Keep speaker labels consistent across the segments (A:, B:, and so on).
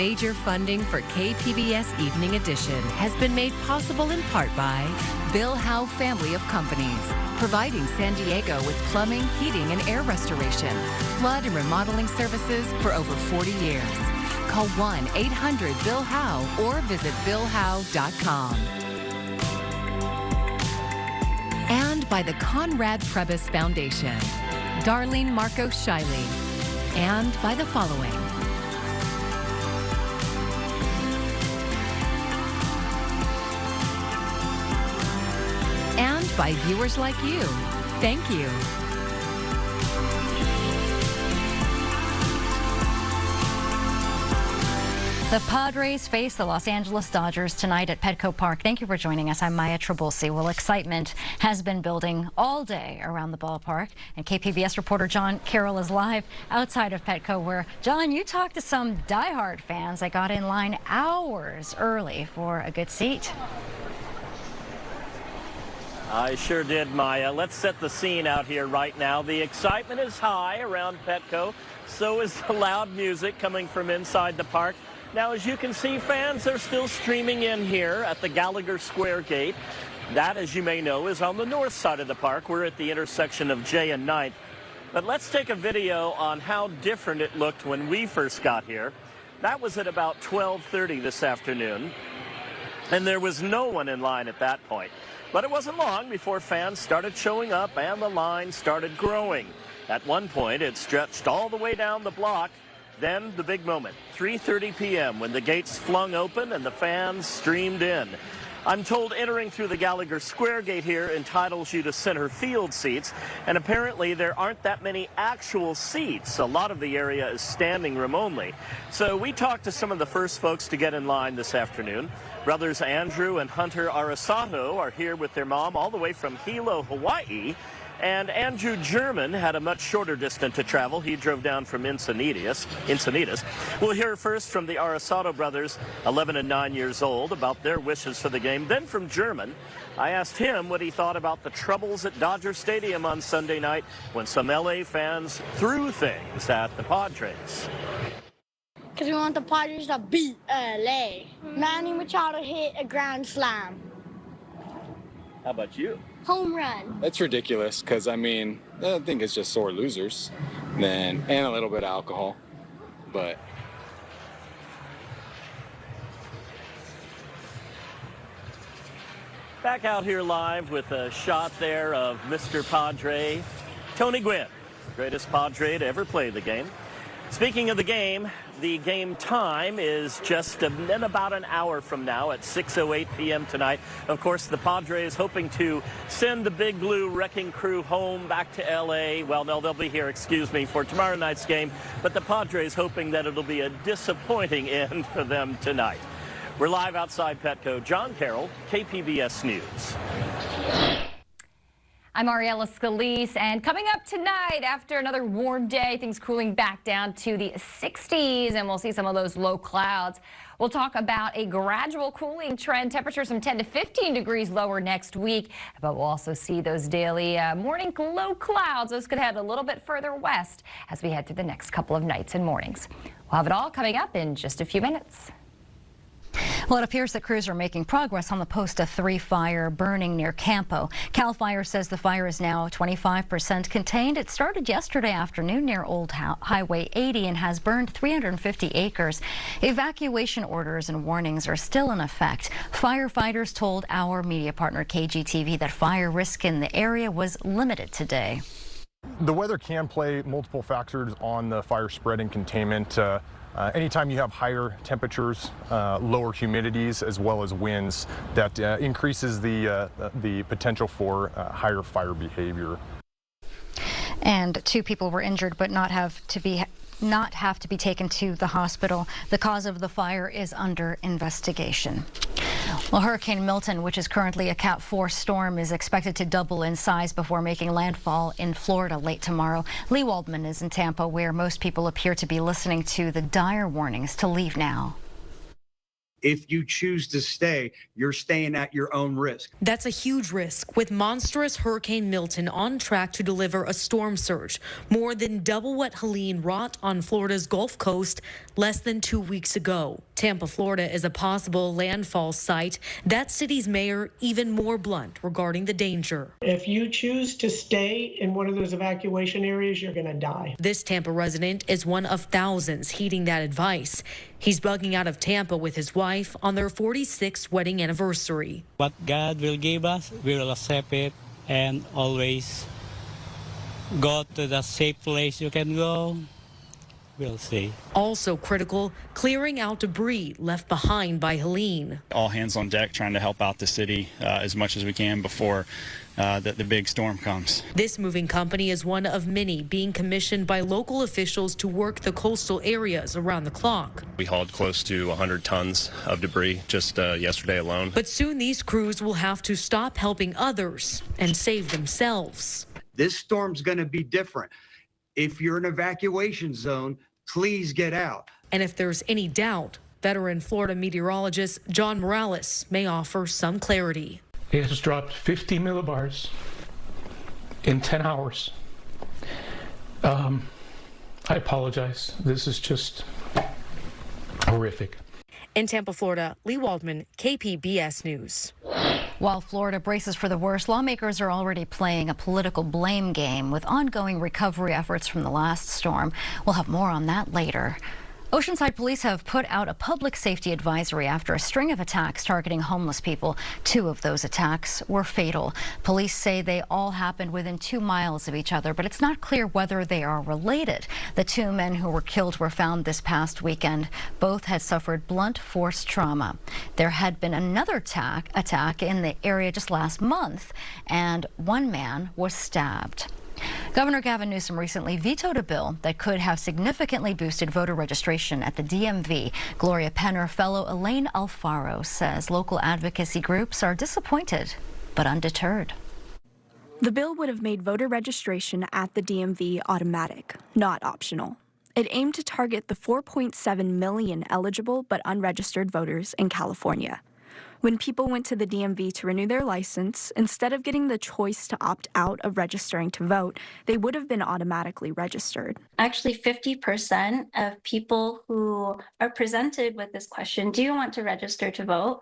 A: Major funding for KPBS Evening Edition has been made possible in part by Bill Howe Family of Companies, providing San Diego with plumbing, heating, and air restoration, flood and remodeling services for over 40 years. Call 1-800-BILL-HOWE or visit billhowe.com. And by the Conrad Trebas Foundation, Darlene Marcos Shiley, and by the following. And by viewers like you. Thank you.
B: The Padres face the Los Angeles Dodgers tonight at Petco Park. Thank you for joining us. I'm Maya Trabulsi. Well, excitement has been building all day around the ballpark, and KPBS reporter John Carroll is live outside of Petco, where, John, you talked to some diehard fans that got in line hours early for a good seat.
C: I sure did, Maya. Let's set the scene out here right now. The excitement is high around Petco. So is the loud music coming from inside the park. Now, as you can see, fans are still streaming in here at the Gallagher Square gate. That, as you may know, is on the north side of the park. We're at the intersection of J and 9th. But let's take a video on how different it looked when we first got here. That was at about 12:30 this afternoon, and there was no one in line at that point. But it wasn't long before fans started showing up and the line started growing. At one point, it stretched all the way down the block. Then the big moment, 3:30 p.m. when the gates flung open and the fans streamed in. I'm told entering through the Gallagher Square gate here entitles you to center field seats, and apparently there aren't that many actual seats. A lot of the area is standing room only. So we talked to some of the first folks to get in line this afternoon. Brothers Andrew and Hunter Arasato are here with their mom all the way from Hilo, Hawaii. And Andrew German had a much shorter distance to travel. He drove down from Encinitas. We'll hear first from the Arasato brothers, 11 and 9 years old, about their wishes for the game. Then from German, I asked him what he thought about the troubles at Dodger Stadium on Sunday night when some LA fans threw things at the Padres.
D: Because we want the Padres to beat LA. Manny Machado hit a grand slam.
C: How about you?
D: Home run.
E: That's ridiculous because, I mean, I think it's just sore losers and a little bit of alcohol. But
C: back out here live with a shot there of Mr. Padre, Tony Gwynn, greatest Padre to ever play the game. Speaking of the game time is just in about an hour from now at 6:08 p.m. tonight. Of course, the Padres hoping to send the Big Blue wrecking crew home back to L.A. Well, no, they'll be here, for tomorrow night's game. But the Padres hoping that it'll be a disappointing end for them tonight. We're live outside Petco. John Carroll, KPBS News.
F: I'm Ariella Scalise, and coming up tonight, after another warm day, things cooling back down to the 60s, and we'll see some of those low clouds. We'll talk about a gradual cooling trend, temperatures from 10 to 15 degrees lower next week, but we'll also see those daily morning low clouds. Those could head a little bit further west as we head through the next couple of nights and mornings. We'll have it all coming up in just a few minutes.
B: Well, it appears that crews are making progress on the Posta 3 fire burning near Campo. CAL FIRE says the fire is now 25% contained. It started yesterday afternoon near Old Highway 80 and has burned 350 acres. Evacuation orders and warnings are still in effect. Firefighters told our media partner KGTV that fire risk in the area was limited today.
G: The weather can play multiple factors on the fire spread and containment. Anytime you have higher temperatures, lower humidities, as well as winds, that increases the potential for higher fire behavior.
B: And 2 people were injured, but not have to be taken to the hospital. The cause of the fire is under investigation. Well, Hurricane Milton, which is currently a Cat 4 storm, is expected to double in size before making landfall in Florida late tomorrow. Lee Waldman is in Tampa, where most people appear to be listening to the dire warnings to leave now.
H: If you choose to stay, you're staying at your own risk.
I: That's a huge risk, with monstrous Hurricane Milton on track to deliver a storm surge, more than double what Helene wrought on Florida's Gulf Coast less than 2 weeks ago. Tampa, Florida is a possible landfall site. That city's mayor even more blunt regarding the danger.
J: If you choose to stay in one of those evacuation areas, you're going to die.
I: This Tampa resident is one of thousands heeding that advice. He's bugging out of Tampa with his wife on their 46th wedding anniversary.
K: What God will give us, we will accept it and always go to the safe place you can go. We'll see.
I: Also critical, clearing out debris left behind by Helene.
L: All hands on deck trying to help out the city as much as we can before the big storm comes.
I: This moving company is one of many being commissioned by local officials to work the coastal areas around the clock.
M: We hauled close to 100 tons of debris just yesterday alone.
I: But soon these crews will have to stop helping others and save themselves.
H: This storm's going to be different. If you're in an evacuation zone, please get out.
I: And if there's any doubt, veteran Florida meteorologist John Morales may offer some clarity.
N: It has dropped 50 millibars in 10 hours. I apologize. This is just horrific.
I: In Tampa, Florida, Lee Waldman, KPBS News.
B: While Florida braces for the worst, lawmakers are already playing a political blame game with ongoing recovery efforts from the last storm. We'll have more on that later. Oceanside police have put out a public safety advisory after a string of attacks targeting homeless people. 2 of those attacks were fatal. Police say they all happened within 2 miles of each other, but it's not clear whether they are related. The 2 men who were killed were found this past weekend. Both had suffered blunt force trauma. There had been another attack in the area just last month, and 1 man was stabbed. Governor Gavin Newsom recently vetoed a bill that could have significantly boosted voter registration at the DMV. Gloria Penner fellow Elaine Alfaro says local advocacy groups are disappointed but undeterred.
O: The bill would have made voter registration at the DMV automatic, not optional. It aimed to target the 4.7 million eligible but unregistered voters in California. When people went to the DMV to renew their license, instead of getting the choice to opt out of registering to vote, they would have been automatically registered.
P: Actually, 50% of people who are presented with this question, do you want to register to vote?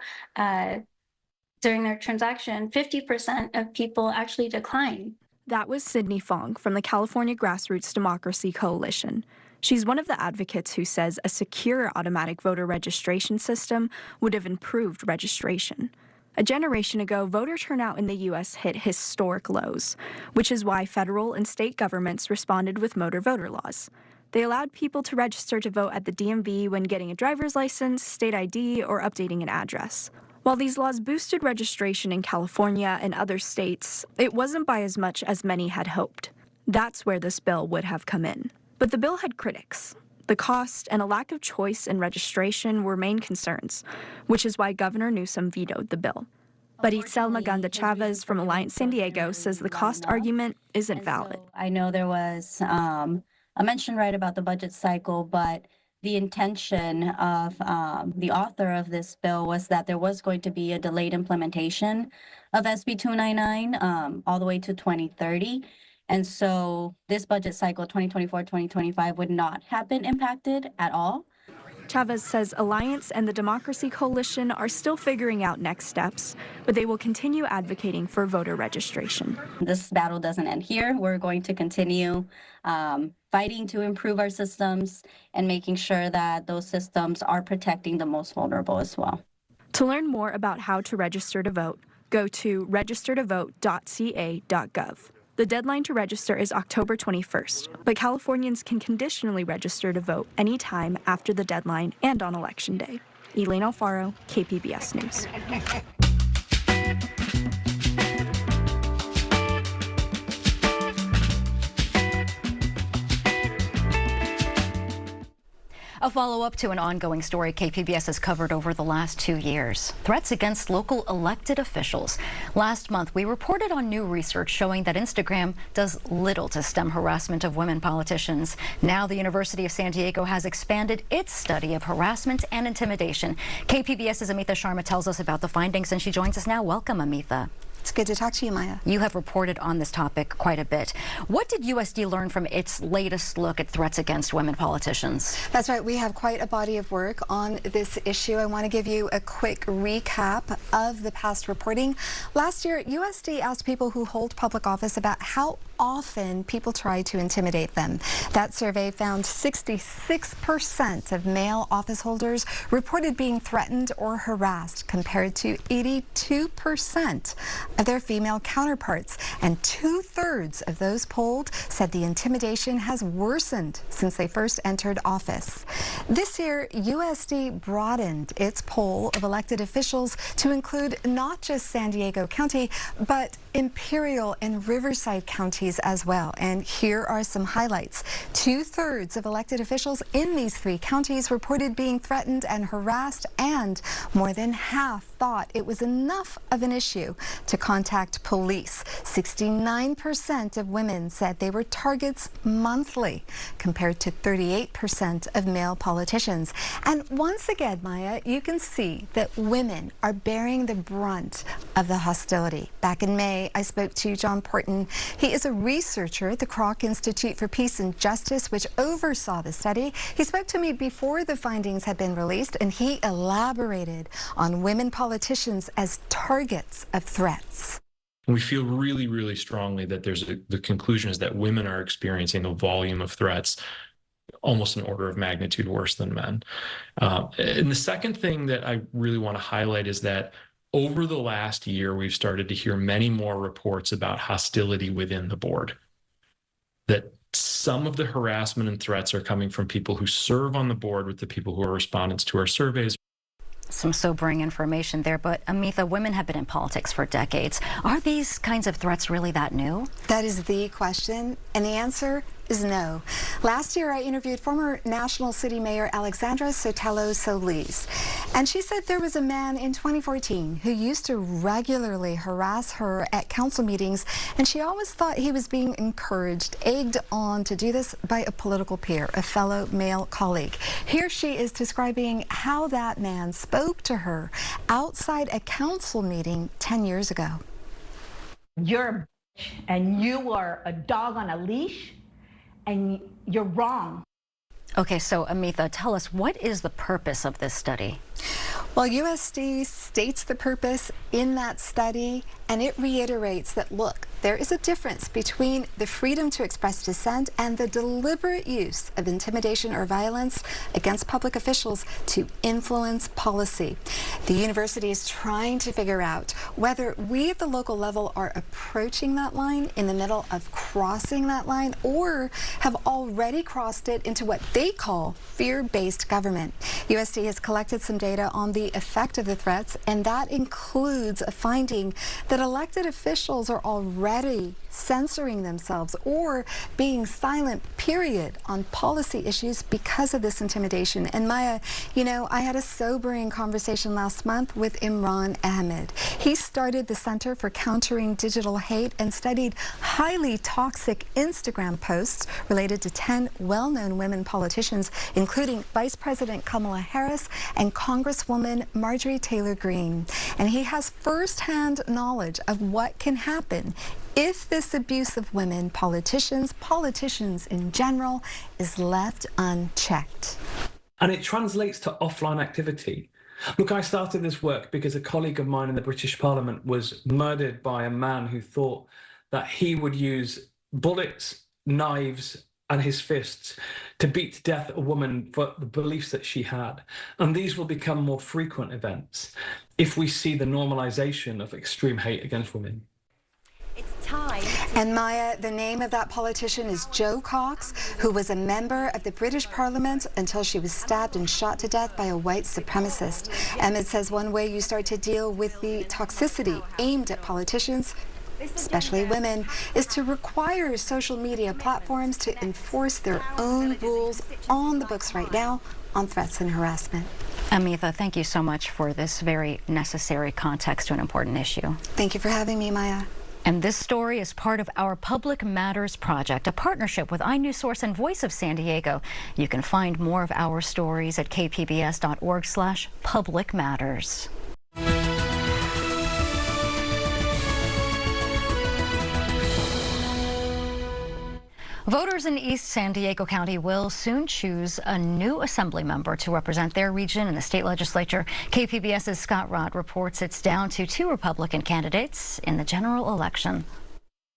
P: During their transaction, 50% of people actually decline.
O: That was Sydney Fong from the California Grassroots Democracy Coalition. She's one of the advocates who says a secure automatic voter registration system would have improved registration. A generation ago, voter turnout in the U.S. hit historic lows, which is why federal and state governments responded with motor voter laws. They allowed people to register to vote at the DMV when getting a driver's license, state ID, or updating an address. While these laws boosted registration in California and other states, it wasn't by as much as many had hoped. That's where this bill would have come in. But the bill had critics. The cost and a lack of choice in registration were main concerns, which is why Governor Newsom vetoed the bill. But Itzel Maganda Chavez from Alliance San Diego says the cost argument isn't valid.
P: I know there was a mention right about the budget cycle, but the intention of the author of this bill was that there was going to be a delayed implementation of SB 299 all the way to 2030. And so this budget cycle, 2024-2025, would not have been impacted at all.
O: Chavez says Alliance and the Democracy Coalition are still figuring out next steps, but they will continue advocating for voter registration.
P: This battle doesn't end here. We're going to continue fighting to improve our systems and making sure that those systems are protecting the most vulnerable as well.
O: To learn more about how to register to vote, go to registertovote.ca.gov. The deadline to register is October 21st, but Californians can conditionally register to vote anytime after the deadline and on Election Day. Elaine Alfaro, KPBS News.
B: A follow-up to an ongoing story KPBS has covered over the last 2 years. Threats against local elected officials. Last month, we reported on new research showing that Instagram does little to stem harassment of women politicians. Now the University of San Diego has expanded its study of harassment and intimidation. KPBS's Amitha Sharma tells us about the findings, and she joins us now. Welcome, Amitha.
Q: It's good to talk to you, Maya.
B: You have reported on this topic quite a bit. What did USD learn from its latest look at threats against women politicians?
Q: That's right. We have quite a body of work on this issue. I want to give you a quick recap of the past reporting. Last year, USD asked people who hold public office about how often people try to intimidate them. That survey found 66% of male office holders reported being threatened or harassed, compared to 82% of their female counterparts. And 2/3 of those polled said the intimidation has worsened since they first entered office. This year, USD broadened its poll of elected officials to include not just San Diego County, but Imperial and Riverside counties as well. And here are some highlights. 2/3 of elected officials in these 3 counties reported being threatened and harassed, and more than half thought it was enough of an issue to contact police. 69% of women said they were targets monthly, compared to 38% of male politicians. And once again, Maya, you can see that women are bearing the brunt of the hostility. Back in May, I spoke to John Porton. He is a researcher at the Kroc Institute for Peace and Justice, which oversaw the study. He spoke to me before the findings had been released, and he elaborated on women politicians as targets of threats.
N: We feel really, really strongly that the conclusion is that women are experiencing a volume of threats almost an order of magnitude worse than men. And the second thing that I really want to highlight is that over the last year, we've started to hear many more reports about hostility within the board. That some of the harassment and threats are coming from people who serve on the board with the people who are respondents to our surveys.
B: Some sobering information there, but Amitha, women have been in politics for decades. Are these kinds of threats really that new?
Q: That is the question, and the answer is no. Last year, I interviewed former National City Mayor Alexandra Sotelo Solis, and she said there was a man in 2014 who used to regularly harass her at council meetings, and she always thought he was being encouraged, egged on to do this by a political peer, a fellow male colleague. Here she is describing how that man spoke to her outside a council meeting 10 years ago.
R: You're a bitch, and you are a dog on a leash, and you're wrong.
B: Okay, so Amitha, tell us, what is the purpose of this study?
Q: Well, USD states the purpose in that study, and it reiterates that, look, there is a difference between the freedom to express dissent and the deliberate use of intimidation or violence against public officials to influence policy. The university is trying to figure out whether we at the local level are approaching that line, in the middle of crossing that line, or have already crossed it into what they call fear-based government. USD has collected some data on the effect of the threats, and that includes a finding that elected officials are already censoring themselves or being silent, period, on policy issues because of this intimidation. And Maya, you know, I had a sobering conversation last month with Imran Ahmed. He started the Center for Countering Digital Hate and studied highly toxic Instagram posts related to 10 well-known women politicians, including Vice President Kamala Harris and Congresswoman Marjorie Taylor Greene. And he has firsthand knowledge of what can happen if this abuse of women politicians in general, is left unchecked.
S: And it translates to offline activity. Look, I started this work because a colleague of mine in the British Parliament was murdered by a man who thought that he would use bullets, knives, and his fists to beat to death a woman for the beliefs that she had. And these will become more frequent events if we see the normalization of extreme hate against women.
Q: It's time. And Maya, the name of that politician is Jo Cox, who was a member of the British Parliament until she was stabbed and shot to death by a white supremacist. Emmett says one way you start to deal with the toxicity aimed at politicians especially women, is to require social media platforms to enforce their own rules on the books right now on threats and harassment.
B: Amitha, thank you so much for this very necessary context to an important issue.
Q: Thank you for having me, Maya.
B: And this story is part of our Public Matters project, a partnership with iNewsSource and Voice of San Diego. You can find more of our stories at kpbs.org/publicmatters. Voters in East San Diego County will soon choose a new assembly member to represent their region in the state legislature. KPBS's Scott Rod reports it's down to 2 Republican candidates in the general election.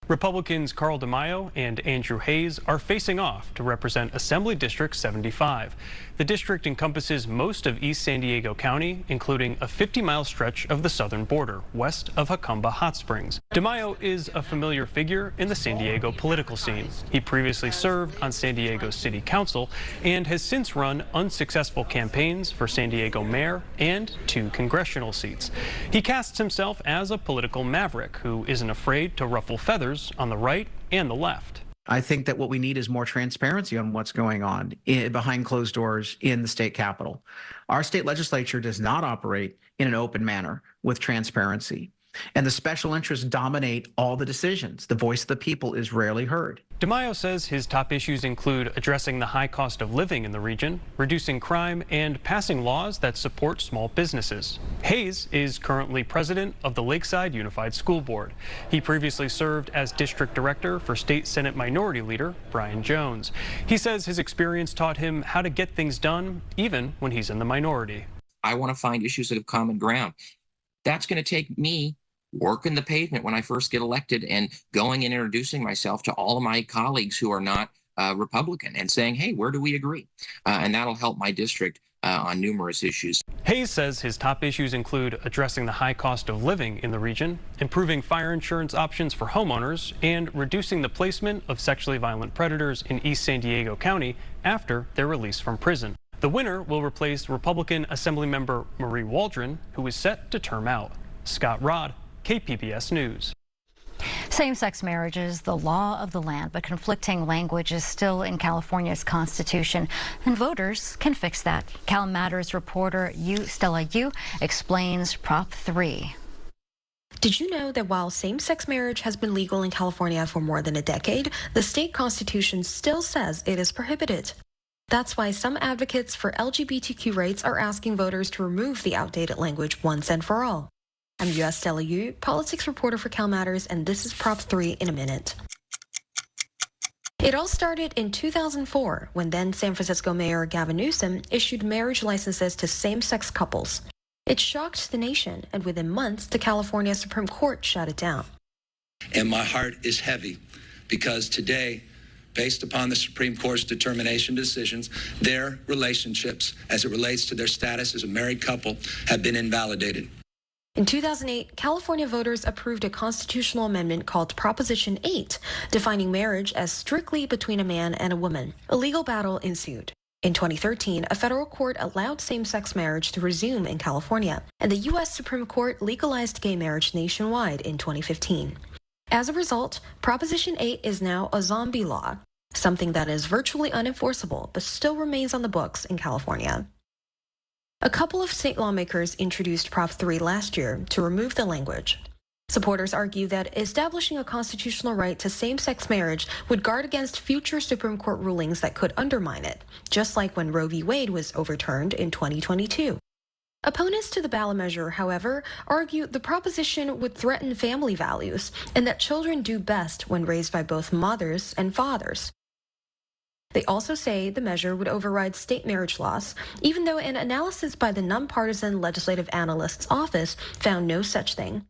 T: Republicans Carl DeMaio and Andrew Hayes are facing off to represent Assembly District 75. The district encompasses most of East San Diego County, including a 50-mile stretch of the southern border, west of Jacumba Hot Springs. DeMaio is a familiar figure in the San Diego political scene. He previously served on San Diego City Council and has since run unsuccessful campaigns for San Diego mayor and 2 congressional seats. He casts himself as a political maverick who isn't afraid to ruffle feathers on the right and the left.
U: I think that what we need is more transparency on what's going on behind closed doors in the state capitol. Our state legislature does not operate in an open manner with transparency, and the special interests dominate all the decisions. The voice of the people is rarely heard.
T: DeMaio says his top issues include addressing the high cost of living in the region, reducing crime, and passing laws that support small businesses. Hayes is currently president of the Lakeside Unified School Board. He previously served as district director for State Senate Minority Leader Brian Jones. He says his experience taught him how to get things done, even when he's in the minority.
V: I want to find issues that have common ground. That's going to take me working the pavement when I first get elected and going and introducing myself to all of my colleagues who are not Republican and saying, hey, where do we agree? And that'll help my district on numerous issues.
T: Hayes says his top issues include addressing the high cost of living in the region, improving fire insurance options for homeowners, and reducing the placement of sexually violent predators in East San Diego County after their release from prison. The winner will replace Republican Assemblymember Marie Waldron, who is set to term out. Scott Rod, KPBS News.
B: Same-sex marriage is the law of the land, but conflicting language is still in California's constitution, and voters can fix that. Cal Matters reporter Stella Yu explains Prop 3.
W: Did you know that while same-sex marriage has been legal in California for more than a decade, the state constitution still says it is prohibited? That's why some advocates for LGBTQ rights are asking voters to remove the outdated language once and for all. I'm U.S. Stella Yu, politics reporter for Cal Matters, and this is Prop 3 in a minute. It all started in 2004 when then San Francisco Mayor Gavin Newsom issued marriage licenses to same-sex couples. It shocked the nation, and within months, the California Supreme Court shut it down.
X: And my heart is heavy because today, based upon the Supreme Court's determination decisions, their relationships as it relates to their status as a married couple have been invalidated.
W: In 2008, California voters approved a constitutional amendment called Proposition 8, defining marriage as strictly between a man and a woman. A legal battle ensued. In 2013, a federal court allowed same-sex marriage to resume in California, and the U.S. Supreme Court legalized gay marriage nationwide in 2015. As a result, Proposition 8 is now a zombie law, something that is virtually unenforceable but still remains on the books in California. A couple of state lawmakers introduced Prop 3 last year to remove the language. Supporters argue that establishing a constitutional right to same-sex marriage would guard against future Supreme Court rulings that could undermine it, just like when Roe v. Wade was overturned in 2022. Opponents to the ballot measure, however, argue the proposition would threaten family values and that children do best when raised by both mothers and fathers. They also say the measure would override state marriage laws, even though an analysis by the nonpartisan Legislative Analyst's Office found no such thing.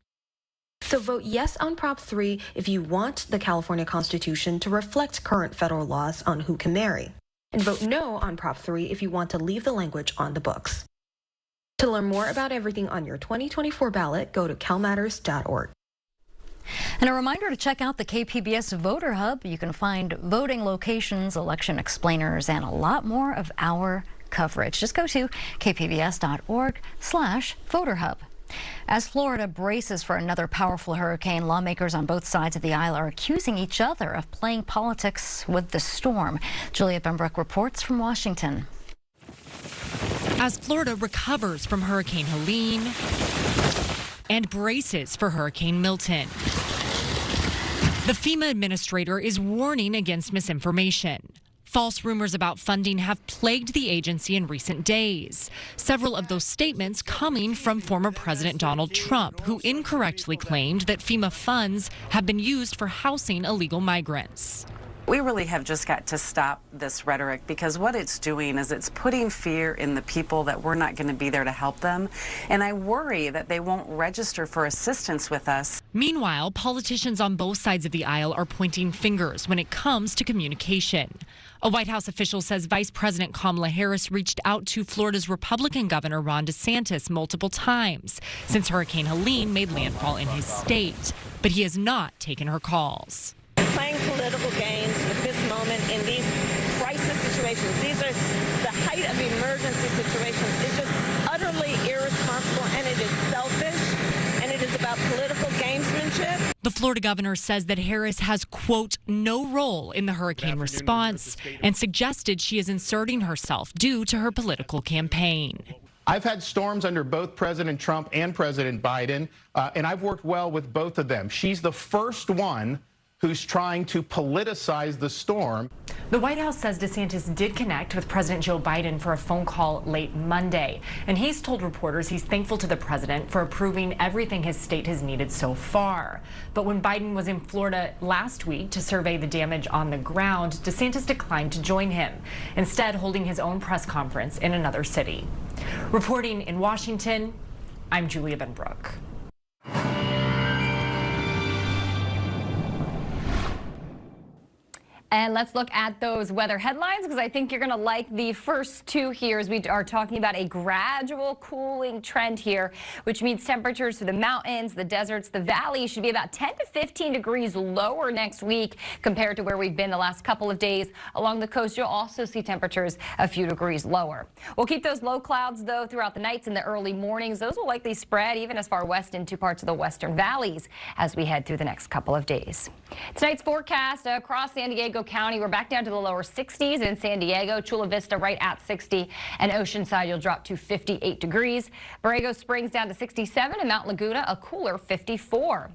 W: So vote yes on Prop 3 if you want the California Constitution to reflect current federal laws on who can marry, and vote no on Prop 3 if you want to leave the language on the books. To learn more about everything on your 2024 ballot, go to calmatters.org.
B: And a reminder to check out the KPBS Voter Hub. You can find voting locations, election explainers, and a lot more of our coverage. Just go to kpbs.org/voterhub. As Florida braces for another powerful hurricane, lawmakers on both sides of the aisle are accusing each other of playing politics with the storm. Julia Benbrook reports from Washington.
A: As Florida recovers from Hurricane Helene and braces for Hurricane Milton, the FEMA administrator is warning against misinformation. False rumors about funding have plagued the agency in recent days. Several of those statements coming from former President Donald Trump, who incorrectly claimed that FEMA funds have been used for housing illegal migrants.
C: We really have just got to stop this rhetoric, because what it's doing is it's putting fear in the people that we're not going to be there to help them. And I worry that they won't register for assistance with us.
A: Meanwhile, politicians on both sides of the aisle are pointing fingers when it comes to communication. A White House official says Vice President Kamala Harris reached out to Florida's Republican Governor Ron DeSantis multiple times since Hurricane Helene made landfall in his state, but he has not taken her calls.
D: Playing political games with this moment in these crisis situations, these are the height of emergency situations, is just utterly irresponsible, and it is selfish, and it is about political gamesmanship.
A: The Florida governor says that Harris has, quote, no role in the hurricane response and suggested she is inserting herself due to her political campaign.
E: I've had storms under both President Trump and President Biden, and I've worked well with both of them. She's the first one who's trying to politicize the storm.
A: The White House says DeSantis did connect with President Joe Biden for a phone call late Monday, and he's told reporters he's thankful to the president for approving everything his state has needed so far. But when Biden was in Florida last week to survey the damage on the ground, DeSantis declined to join him, instead holding his own press conference in another city. Reporting in Washington, I'm Julia Benbrook.
F: And let's look at those weather headlines, because I think you're going to like the first two here, as we are talking about a gradual cooling trend here, which means temperatures for the mountains, the deserts, the valleys should be about 10 to 15 degrees lower next week compared to where we've been the last couple of days. Along the coast, you'll also see temperatures a few degrees lower. We'll keep those low clouds, though, throughout the nights and the early mornings. Those will likely spread even as far west into parts of the western valleys as we head through the next couple of days. Tonight's forecast across San Diego County, we're back down to the lower 60s in San Diego, Chula Vista right at 60, and Oceanside you'll drop to 58 degrees. Borrego Springs down to 67, and Mount Laguna a cooler 54.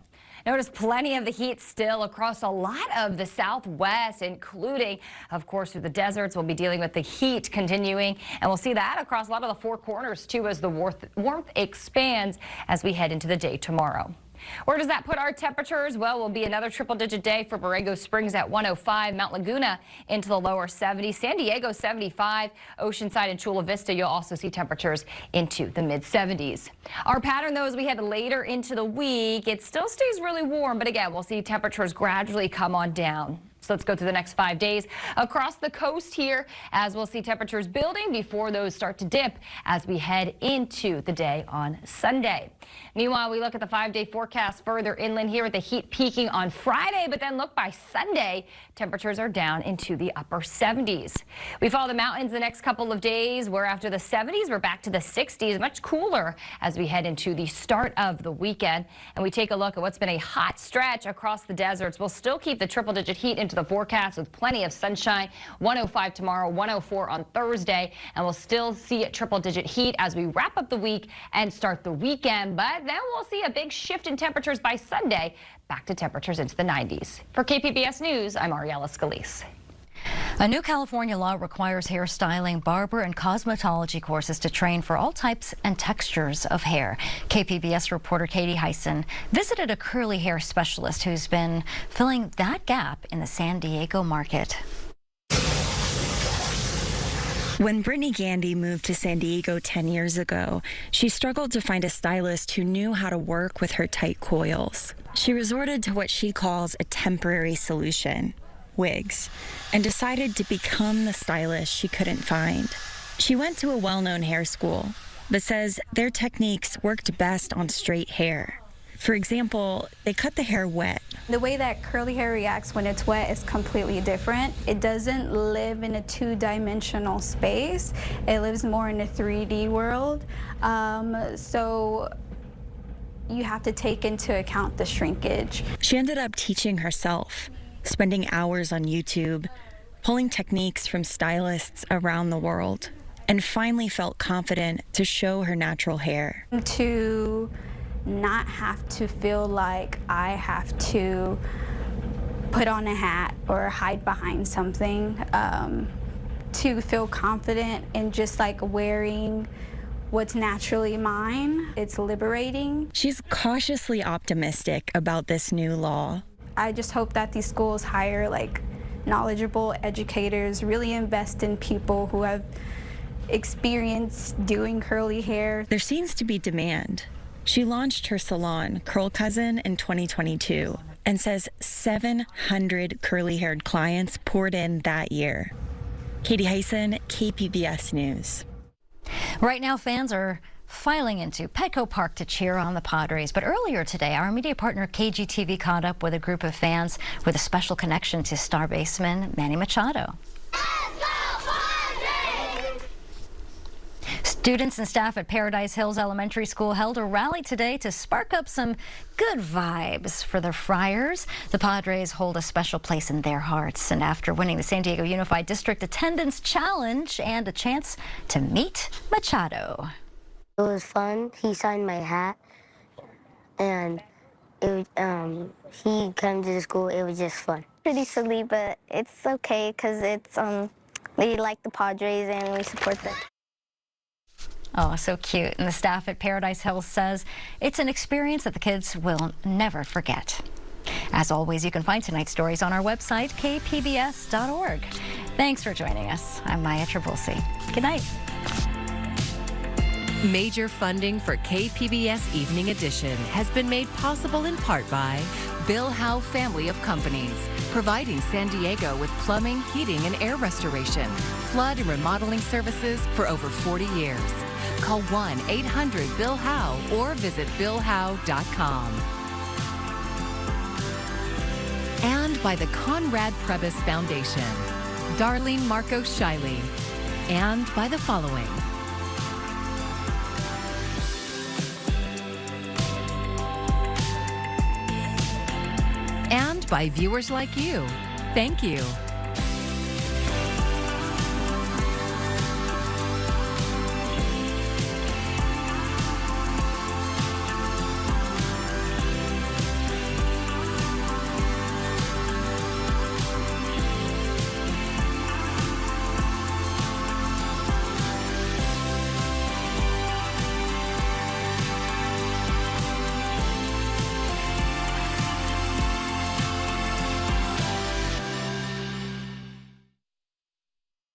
F: Notice plenty of the heat still across a lot of the southwest, including, of course, through the deserts. We'll be dealing with the heat continuing, and we'll see that across a lot of the Four Corners, too, as the warmth expands as we head into the day tomorrow. Where does that put our temperatures? Well, will be another triple-digit day for Borrego Springs at 105, Mount Laguna into the lower 70s, San Diego 75, Oceanside and Chula Vista you'll also see temperatures into the mid-70s. Our pattern, though, as we head later into the week, it still stays really warm, but again, we'll see temperatures gradually come on down. So let's go through the next 5 days across the coast here, as we'll see temperatures building before those start to dip as we head into the day on Sunday. Meanwhile, we look at the 5-day forecast further inland here with the heat peaking on Friday, but then look, by Sunday, temperatures are down into the upper 70s. We follow the mountains the next couple of days, where after the 70s, we're back to the 60s, much cooler as we head into the start of the weekend. And we take a look at what's been a hot stretch across the deserts. We'll still keep the triple-digit heat into the forecast with plenty of sunshine. 105 tomorrow, 104 on Thursday, and we'll still see triple-digit heat as we wrap up the week and start the weekend. But then we'll see a big shift in temperatures by Sunday, back to temperatures into the 90s. For KPBS News, I'm Ariella Scalise.
B: A new California law requires hairstyling, barber, and cosmetology courses to train for all types and textures of hair. KPBS reporter Katie Hyson visited a curly hair specialist who's been filling that gap in the San Diego market.
Y: When Brittany Gandy moved to San Diego 10 years ago, she struggled to find a stylist who knew how to work with her tight coils. She resorted to what she calls a temporary solution, wigs, and decided to become the stylist she couldn't find. She went to a well-known hair school, but says their techniques worked best on straight hair. For example, they cut the hair wet.
Z: The way that curly hair reacts when it's wet is completely different. It doesn't live in a two-dimensional space. It lives more in a 3D world. So you have to take into account the shrinkage.
Y: She ended up teaching herself, spending hours on YouTube, pulling techniques from stylists around the world, and finally felt confident to show her natural hair.
Z: To not have to feel like I have to put on a hat or hide behind something, to feel confident in just like wearing what's naturally mine. It's liberating.
Y: She's cautiously optimistic about this new law.
Z: I just hope that these schools hire like knowledgeable educators, really invest in people who have experience doing curly hair.
Y: There seems to be demand. She launched her salon, Curl Cousin, in 2022 and says 700 curly-haired clients poured in that year. Katie Hyson, KPBS News.
B: Right now, fans are filing into Petco Park to cheer on the Padres. But earlier today, our media partner KGTV caught up with a group of fans with a special connection to star baseman Manny Machado. Students and staff at Paradise Hills Elementary School held a rally today to spark up some good vibes for the Friars. The Padres hold a special place in their hearts, and after winning the San Diego Unified District Attendance Challenge and a chance to meet Machado.
G: It was fun. He signed my hat, and he came to the school. It was just fun. Pretty silly, but it's okay because it's we like the Padres and we support them.
B: Oh, so cute. And the staff at Paradise Hills says it's an experience that the kids will never forget. As always, you can find tonight's stories on our website, kpbs.org. Thanks for joining us. I'm Maya Trabulsi. Good night.
H: Major funding for KPBS Evening Edition has been made possible in part by Bill Howe Family of Companies, providing San Diego with plumbing, heating, and air restoration, flood and remodeling services for over 40 years. Call 1-800-BILL-HOWE or visit billhowe.com. And by the Conrad Prebys Foundation, Darlene Marcos Shiley, and by the following. And by viewers like you. Thank you.